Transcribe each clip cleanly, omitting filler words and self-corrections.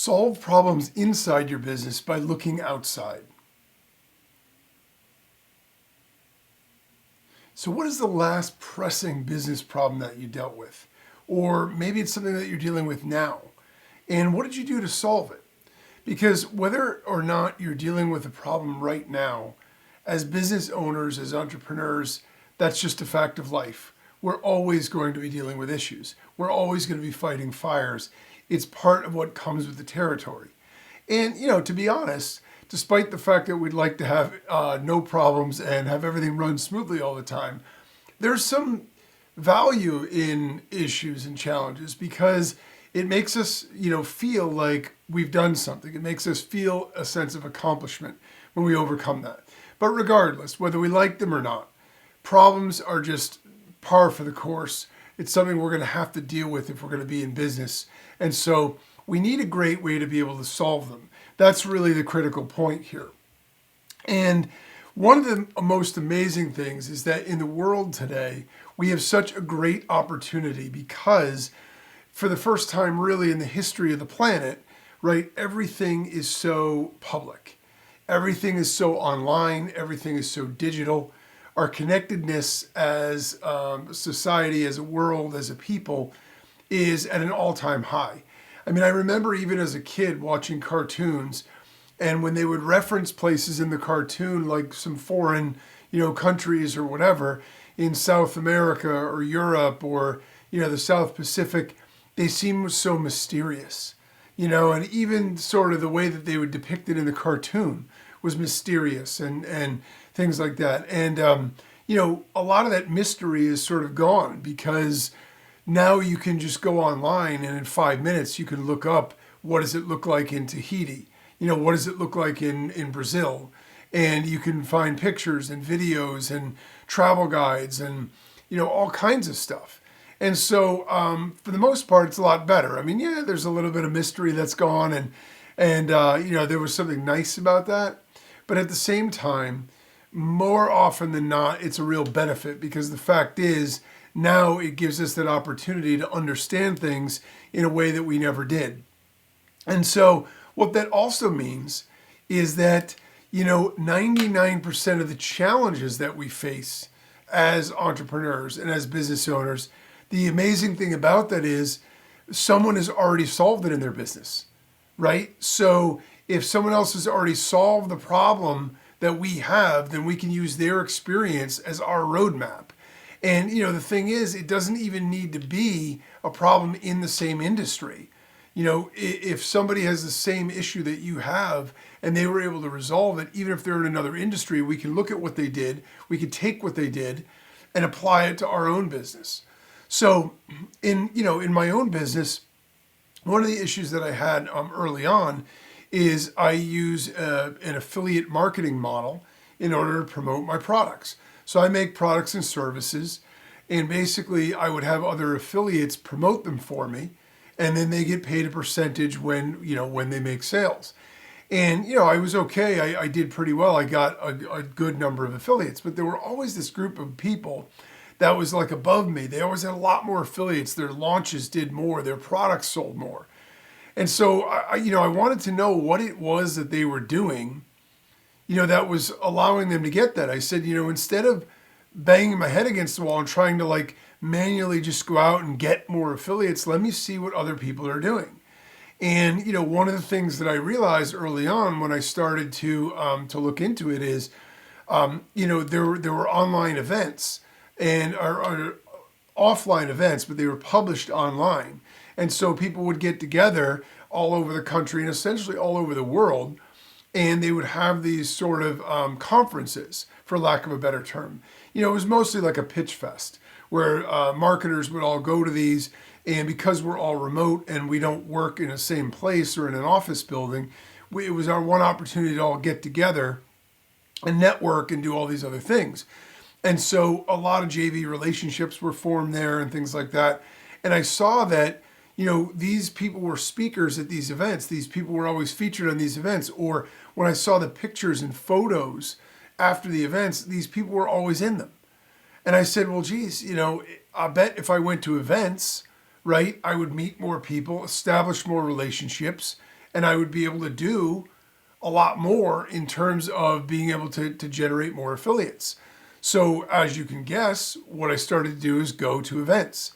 Solve problems inside your business by looking outside. So what is the last pressing business problem that you dealt with? Or maybe it's something that you're dealing with now. And what did you do to solve it? Because whether or not you're dealing with a problem right now, as business owners, as entrepreneurs, that's just a fact of life. We're always going to be dealing with issues. We're always going to be fighting fires. It's part of what comes with the territory. And, to be honest, despite the fact that we'd like to have no problems and have everything run smoothly all the time, there's some value in issues and challenges because it makes us, feel like we've done something. It makes us feel a sense of accomplishment when we overcome that. But regardless, whether we like them or not, problems are just par for the course. It's something we're going to have to deal with if we're going to be in business. And so we need a great way to be able to solve them. That's really the critical point here. And one of the most amazing things is that in the world today, we have such a great opportunity because for the first time really in the history of the planet, right, everything is so public. Everything is so online. Everything is so digital. Our connectedness as a society, as a world, as a people is at an all-time high. I mean, I remember even as a kid watching cartoons, and when they would reference places in the cartoon, like some foreign, countries or whatever, in South America or Europe or, the South Pacific, they seemed so mysterious, and even sort of the way that they would depict it in the cartoon was mysterious and things like that. And, a lot of that mystery is sort of gone because now you can just go online and in 5 minutes you can look up what does it look like in Tahiti? What does it look like in Brazil? And you can find pictures and videos and travel guides and, all kinds of stuff. And so for the most part, it's a lot better. I mean, yeah, there's a little bit of mystery that's gone and there was something nice about that. But at the same time, more often than not, it's a real benefit because the fact is, now it gives us that opportunity to understand things in a way that we never did. And so what that also means is that, 99% of the challenges that we face as entrepreneurs and as business owners, the amazing thing about that is someone has already solved it in their business, right? So if someone else has already solved the problem that we have, then we can use their experience as our roadmap. And, the thing is, it doesn't even need to be a problem in the same industry. If somebody has the same issue that you have and they were able to resolve it, even if they're in another industry, we can look at what they did, we can take what they did and apply it to our own business. So in my own business, one of the issues that I had early on is I use an affiliate marketing model in order to promote my products. So I make products and services, and basically I would have other affiliates promote them for me, and then they get paid a percentage when they make sales. And, I was okay. I did pretty well. I got a good number of affiliates, but there were always this group of people that was like above me. They always had a lot more affiliates. Their launches did more. Their products sold more. And so, I wanted to know what it was that they were doing, that was allowing them to get that. I said, instead of banging my head against the wall and trying to manually just go out and get more affiliates, let me see what other people are doing. And, one of the things that I realized early on when I started to look into it is, there were online events and or offline events, but they were published online. And so people would get together all over the country and essentially all over the world, and they would have these sort of conferences, for lack of a better term. It was mostly like a pitch fest where marketers would all go to these, and because we're all remote and we don't work in the same place or in an office building, it was our one opportunity to all get together and network and do all these other things. And so a lot of JV relationships were formed there and things like that. And I saw that, these people were speakers at these events. These people were always featured on these events. Or when I saw the pictures and photos after the events, these people were always in them. And I said, well, geez, I bet if I went to events, right, I would meet more people, establish more relationships, and I would be able to do a lot more in terms of being able to generate more affiliates. So as you can guess, what I started to do is go to events.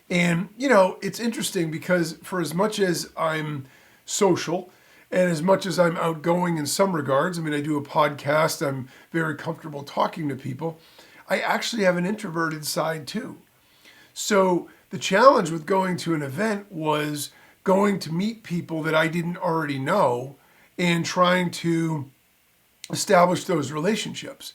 And, it's interesting because for as much as I'm social and as much as I'm outgoing in some regards, I mean, I do a podcast, I'm very comfortable talking to people, I actually have an introverted side too. So the challenge with going to an event was going to meet people that I didn't already know and trying to establish those relationships.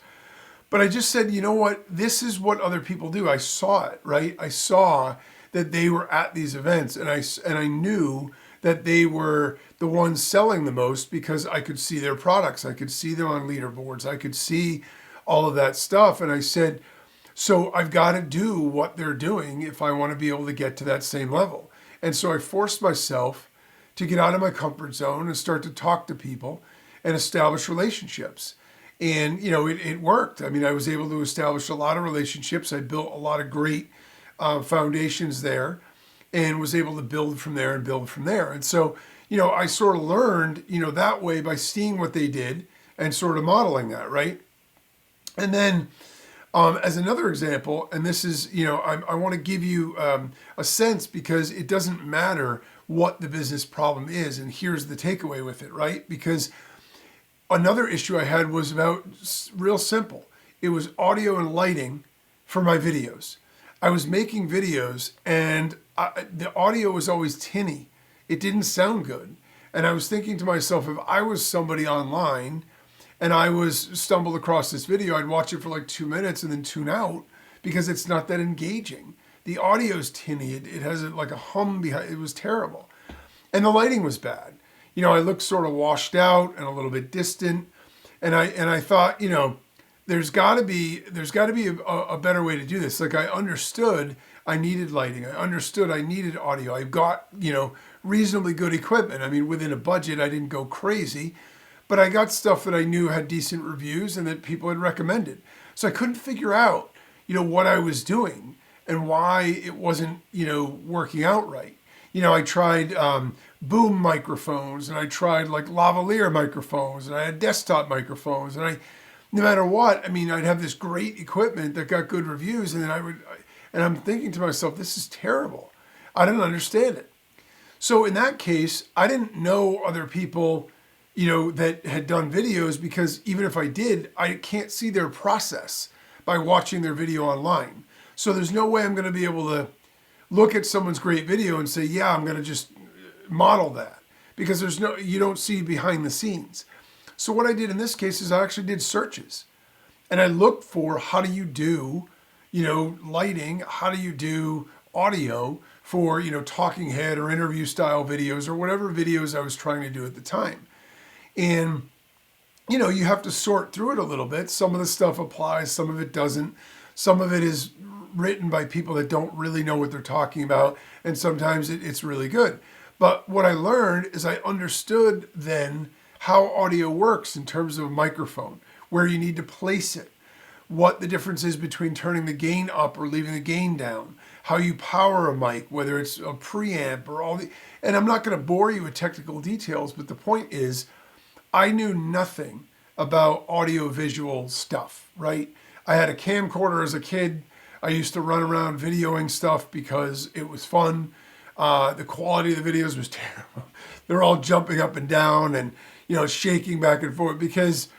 But I just said, you know what? This is what other people do. I saw it, right? I saw that they were at these events, and I knew that they were the ones selling the most because I could see their products. I could see them on leaderboards. I could see all of that stuff. And I said, so I've got to do what they're doing if I want to be able to get to that same level. And so I forced myself to get out of my comfort zone and start to talk to people and establish relationships. And, it worked. I mean, I was able to establish a lot of relationships. I built a lot of great foundations there and was able to build from there and build from there. And so, I sort of learned, that way by seeing what they did and sort of modeling that, right? And then as another example, and this is, I want to give you a sense because it doesn't matter what the business problem is. And here's the takeaway with it, right? Because another issue I had was about real simple. It was audio and lighting for my videos. I was making videos and the audio was always tinny. It didn't sound good. And I was thinking to myself, if I was somebody online and I stumbled across this video, I'd watch it for like 2 minutes and then tune out because it's not that engaging. The audio's tinny. It has like a hum behind. It was terrible. And the lighting was bad. I looked sort of washed out and a little bit distant. And I thought, there's got to be a better way to do this. Like I understood I needed lighting. I understood I needed audio. I got, reasonably good equipment. I mean, within a budget, I didn't go crazy, but I got stuff that I knew had decent reviews and that people had recommended. So I couldn't figure out, what I was doing and why it wasn't, working out right. I tried boom microphones and I tried like lavalier microphones and I had desktop microphones and no matter what, I mean, I'd have this great equipment that got good reviews and then and I'm thinking to myself, this is terrible. I didn't understand it. So in that case, I didn't know other people, that had done videos because even if I did, I can't see their process by watching their video online. So there's no way I'm going to be able to look at someone's great video and say, yeah, I'm going to just model that because you don't see behind the scenes. So what I did in this case is I actually did searches and I looked for how do you do, lighting, how do you do audio for, talking head or interview style videos or whatever videos I was trying to do at the time. And, you have to sort through it a little bit. Some of the stuff applies, some of it doesn't. Some of it is written by people that don't really know what they're talking about. And sometimes it's really good. But what I learned is I understood then how audio works in terms of a microphone, where you need to place it, what the difference is between turning the gain up or leaving the gain down, how you power a mic, whether it's a preamp or and I'm not going to bore you with technical details, but the point is I knew nothing about audio visual stuff, right? I had a camcorder as a kid. I used to run around videoing stuff because it was fun. The quality of the videos was terrible. They're all jumping up and down and, shaking back and forth because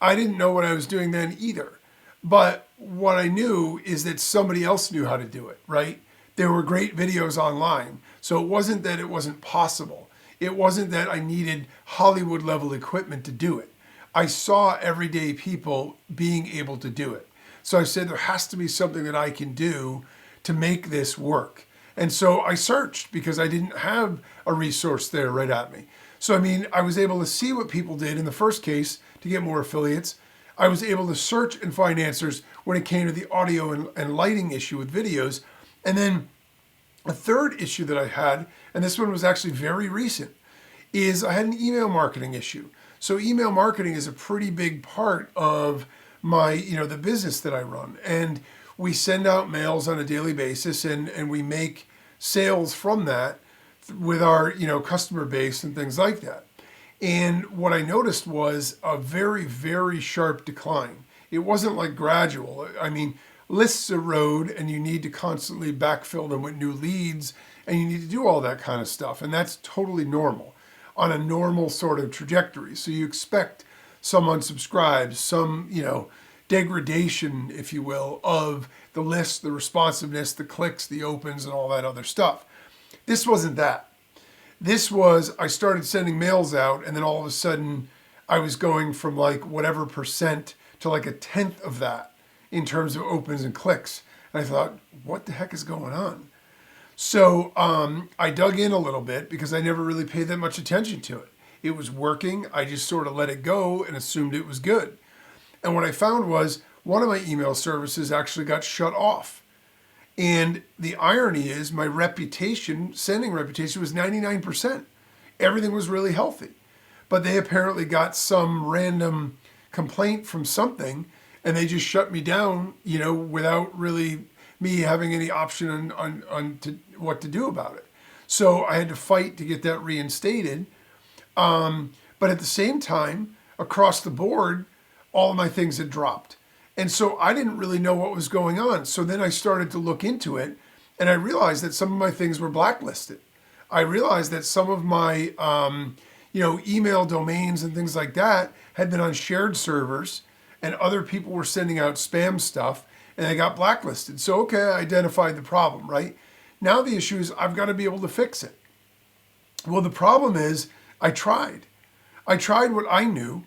I didn't know what I was doing then either. But what I knew is that somebody else knew how to do it, right? There were great videos online. So it wasn't that it wasn't possible. It wasn't that I needed Hollywood level equipment to do it. I saw everyday people being able to do it. So I said, there has to be something that I can do to make this work. And so I searched because I didn't have a resource there right at me. So, I was able to see what people did in the first case to get more affiliates. I was able to search and find answers when it came to the audio and lighting issue with videos. And then a third issue that I had, and this one was actually very recent, is I had an email marketing issue. So email marketing is a pretty big part of my, the business that I run. And we send out mails on a daily basis and we make sales from that with our, customer base and things like that. And what I noticed was a very, very sharp decline. It wasn't like gradual. I mean, lists erode and you need to constantly backfill them with new leads and you need to do all that kind of stuff. And that's totally normal on a normal sort of trajectory. So you expect some unsubscribes, some, degradation, if you will, of the list, the responsiveness, the clicks, the opens, and all that other stuff. This wasn't that. This was, I started sending mails out, and then all of a sudden, I was going from like whatever percent to like a tenth of that in terms of opens and clicks. And I thought, what the heck is going on? So I dug in a little bit because I never really paid that much attention to it. It was working. I just sort of let it go and assumed it was good. And what I found was one of my email services actually got shut off. And the irony is my reputation, sending reputation, was 99%. Everything was really healthy. But they apparently got some random complaint from something and they just shut me down, without really me having any option on what to do about it. So I had to fight to get that reinstated. But at the same time, across the board, all of my things had dropped. And so I didn't really know what was going on. So then I started to look into it and I realized that some of my things were blacklisted. I realized that some of my, email domains and things like that had been on shared servers and other people were sending out spam stuff and they got blacklisted. So, okay, I identified the problem, right? Now the issue is I've got to be able to fix it. Well, the problem is I tried. I tried what I knew,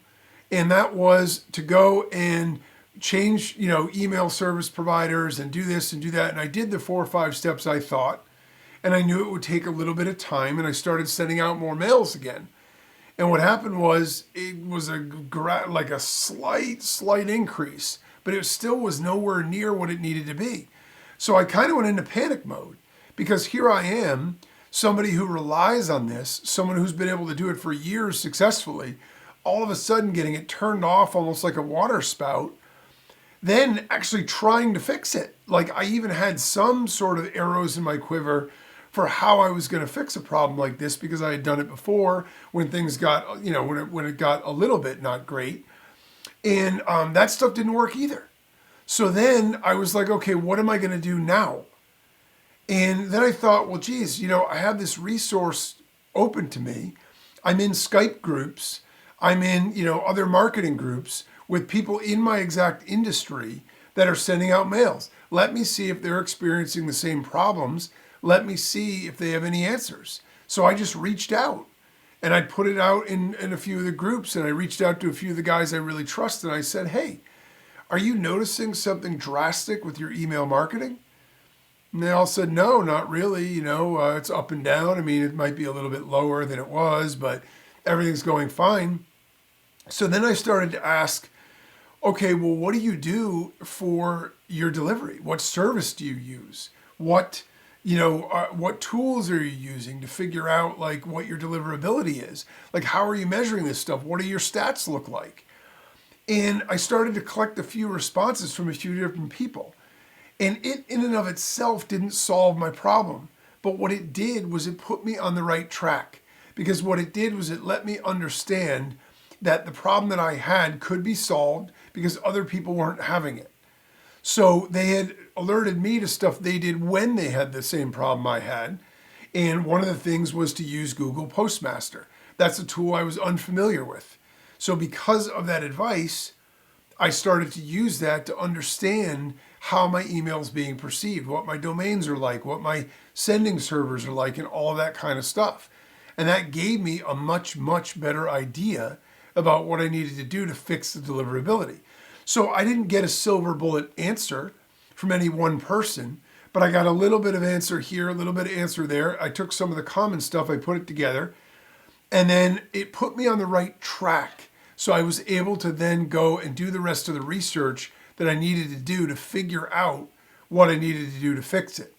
and that was to go and change, email service providers and do this and do that. And I did the 4 or 5 steps I thought, and I knew it would take a little bit of time, and I started sending out more mails again. And what happened was it was like a slight increase, but it still was nowhere near what it needed to be. So I kind of went into panic mode because here I am, somebody who relies on this, someone who's been able to do it for years successfully, all of a sudden getting it turned off almost like a water spout, then actually trying to fix it. Like I even had some sort of arrows in my quiver for how I was going to fix a problem like this because I had done it before when things got, when it got a little bit not great. And that stuff didn't work either. So then I was like, okay, what am I going to do now? And then I thought, well, geez, I have this resource open to me. I'm in Skype groups. I'm in, other marketing groups with people in my exact industry that are sending out mails. Let me see if they're experiencing the same problems. Let me see if they have any answers. So I just reached out and I put it out in a few of the groups and I reached out to a few of the guys I really trust and I said, hey, are you noticing something drastic with your email marketing? And they all said, no, not really. It's up and down. I mean, it might be a little bit lower than it was, but everything's going fine. So then I started to ask, okay, well, what do you do for your delivery? What service do you use? What tools are you using to figure out like what your deliverability is? Like, how are you measuring this stuff? What do your stats look like? And I started to collect a few responses from a few different people. And it in and of itself didn't solve my problem. But what it did was it put me on the right track. Because what it did was it let me understand that the problem that I had could be solved because other people weren't having it. So they had alerted me to stuff they did when they had the same problem I had. And one of the things was to use Google Postmaster. That's a tool I was unfamiliar with. So because of that advice, I started to use that to understand how my email is being perceived, what my domains are like, what my sending servers are like, and all of that kind of stuff. And that gave me a much, much better idea about what I needed to do to fix the deliverability. So I didn't get a silver bullet answer from any one person, but I got a little bit of answer here, a little bit of answer there. I took some of the common stuff, I put it together, and then it put me on the right track. So I was able to then go and do the rest of the research that I needed to do to figure out what I needed to do to fix it.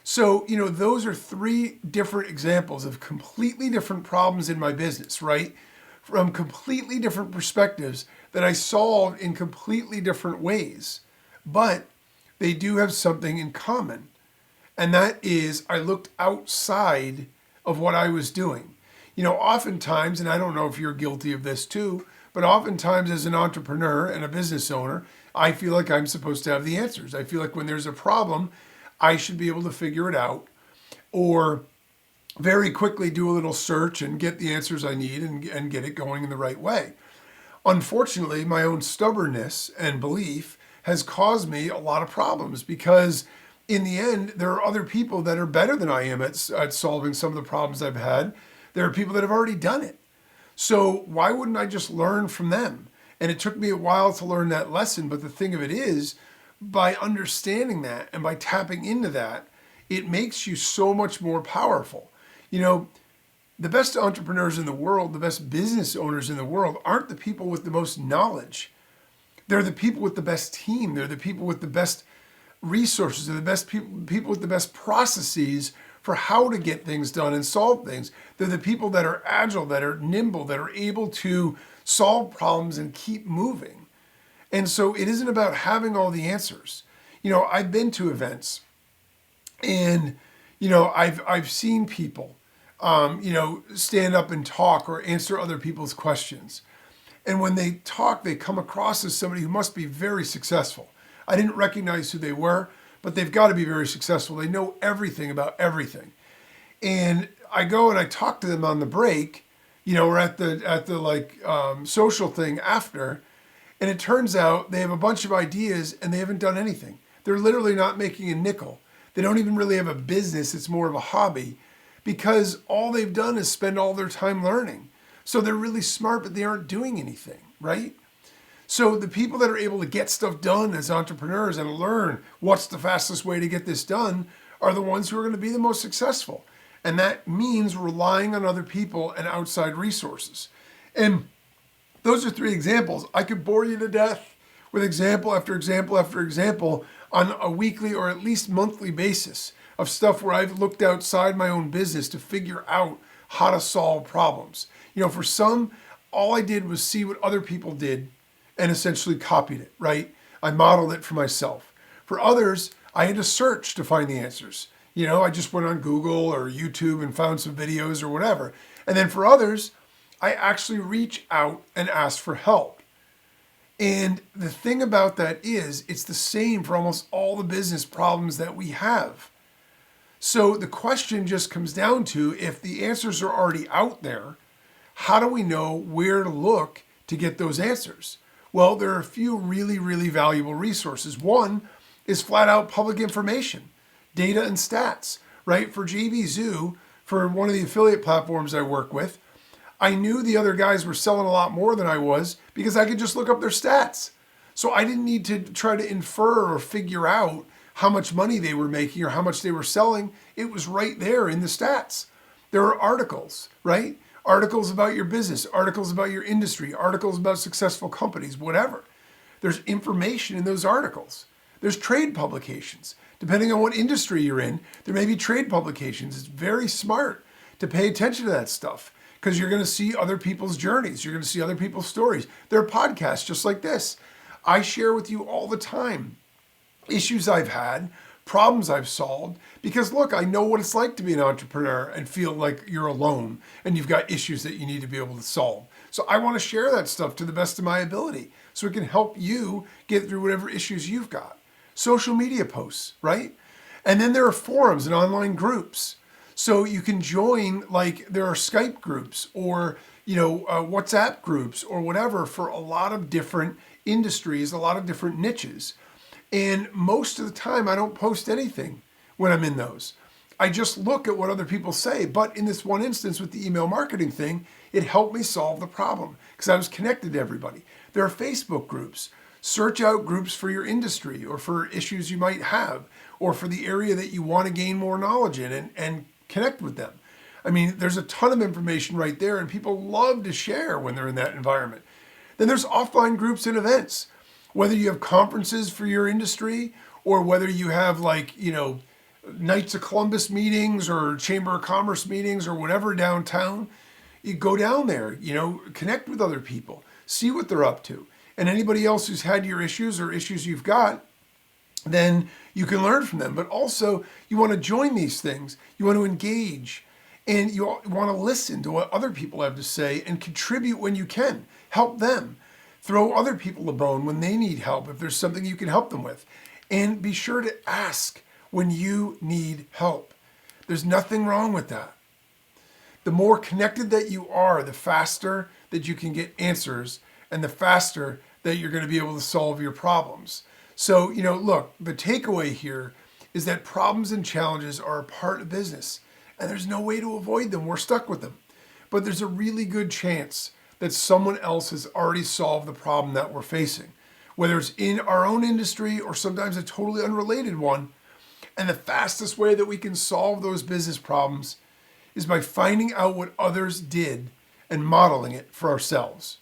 So, those are 3 different examples of completely different problems in my business, right? From completely different perspectives that I solved in completely different ways. But they do have something in common. And that is I looked outside of what I was doing. Oftentimes, and I don't know if you're guilty of this too, but oftentimes as an entrepreneur and a business owner, I feel like I'm supposed to have the answers. I feel like when there's a problem, I should be able to figure it out, or very quickly do a little search and get the answers I need and get it going in the right way. Unfortunately, my own stubbornness and belief has caused me a lot of problems because in the end, there are other people that are better than I am at solving some of the problems I've had. There are people that have already done it. So why wouldn't I just learn from them? And it took me a while to learn that lesson. But the thing of it is, by understanding that and by tapping into that, it makes you so much more powerful. The best entrepreneurs in the world, the best business owners in the world aren't the people with the most knowledge. They're the people with the best team. They're the people with the best resources. They're the best people with the best processes for how to get things done and solve things. They're the people that are agile, that are nimble, that are able to solve problems and keep moving. And so it isn't about having all the answers. I've been to events and, I've seen people, stand up and talk or answer other people's questions. And when they talk, they come across as somebody who must be very successful. I didn't recognize who they were, but they've got to be very successful. They know everything about everything. And I go and I talk to them on the break, or at the social thing after. And it turns out they have a bunch of ideas and they haven't done anything. They're literally not making a nickel. They don't even really have a business. It's more of a hobby because all they've done is spend all their time learning. So they're really smart, but they aren't doing anything, right? So the people that are able to get stuff done as entrepreneurs and learn what's the fastest way to get this done are the ones who are going to be the most successful. And that means relying on other people and outside resources. And those are 3 examples. I could bore you to death with example after example after example on a weekly or at least monthly basis of stuff where I've looked outside my own business to figure out how to solve problems. For some, all I did was see what other people did and essentially copied it, right? I modeled it for myself. For others, I had to search to find the answers. I just went on Google or YouTube and found some videos or whatever. And then for others, I actually reach out and ask for help. And the thing about that is, it's the same for almost all the business problems that we have. So the question just comes down to, if the answers are already out there, how do we know where to look to get those answers? Well, there are a few really, really valuable resources. One is flat out public information, data and stats, right? For JVZoo, for one of the affiliate platforms I work with, I knew the other guys were selling a lot more than I was because I could just look up their stats. So I didn't need to try to infer or figure out how much money they were making or how much they were selling. It was right there in the stats. There are articles, right? Articles about your business, articles about your industry, articles about successful companies, whatever. There's information in those articles. There's trade publications. Depending on what industry you're in, there may be trade publications. It's very smart to pay attention to that stuff because you're going to see other people's journeys. You're going to see other people's stories. There are podcasts just like this. I share with you all the time issues I've had, problems I've solved, because look, I know what it's like to be an entrepreneur and feel like you're alone and you've got issues that you need to be able to solve. So I want to share that stuff to the best of my ability so it can help you get through whatever issues you've got. Social media posts, right? And then there are forums and online groups. So you can join, like there are Skype groups or, WhatsApp groups or whatever for a lot of different industries, a lot of different niches. And most of the time I don't post anything when I'm in those. I just look at what other people say. But in this one instance with the email marketing thing, it helped me solve the problem because I was connected to everybody. There are Facebook groups. Search out groups for your industry or for issues you might have or for the area that you want to gain more knowledge in and connect with them. I mean, there's a ton of information right there and people love to share when they're in that environment. Then there's offline groups and events. Whether you have conferences for your industry or whether you have Knights of Columbus meetings or Chamber of Commerce meetings or whatever downtown, you go down there, connect with other people, see what they're up to. And anybody else who's had your issues or issues you've got, then you can learn from them. But also you want to join these things. You want to engage. And you want to listen to what other people have to say and contribute when you can. Help them. Throw other people a bone when they need help, if there's something you can help them with. And be sure to ask when you need help. There's nothing wrong with that. The more connected that you are, the faster that you can get answers and the faster that you're going to be able to solve your problems. So, look, the takeaway here is that problems and challenges are a part of business and there's no way to avoid them. We're stuck with them. But there's a really good chance that someone else has already solved the problem that we're facing, whether it's in our own industry or sometimes a totally unrelated one. And the fastest way that we can solve those business problems is by finding out what others did and modeling it for ourselves.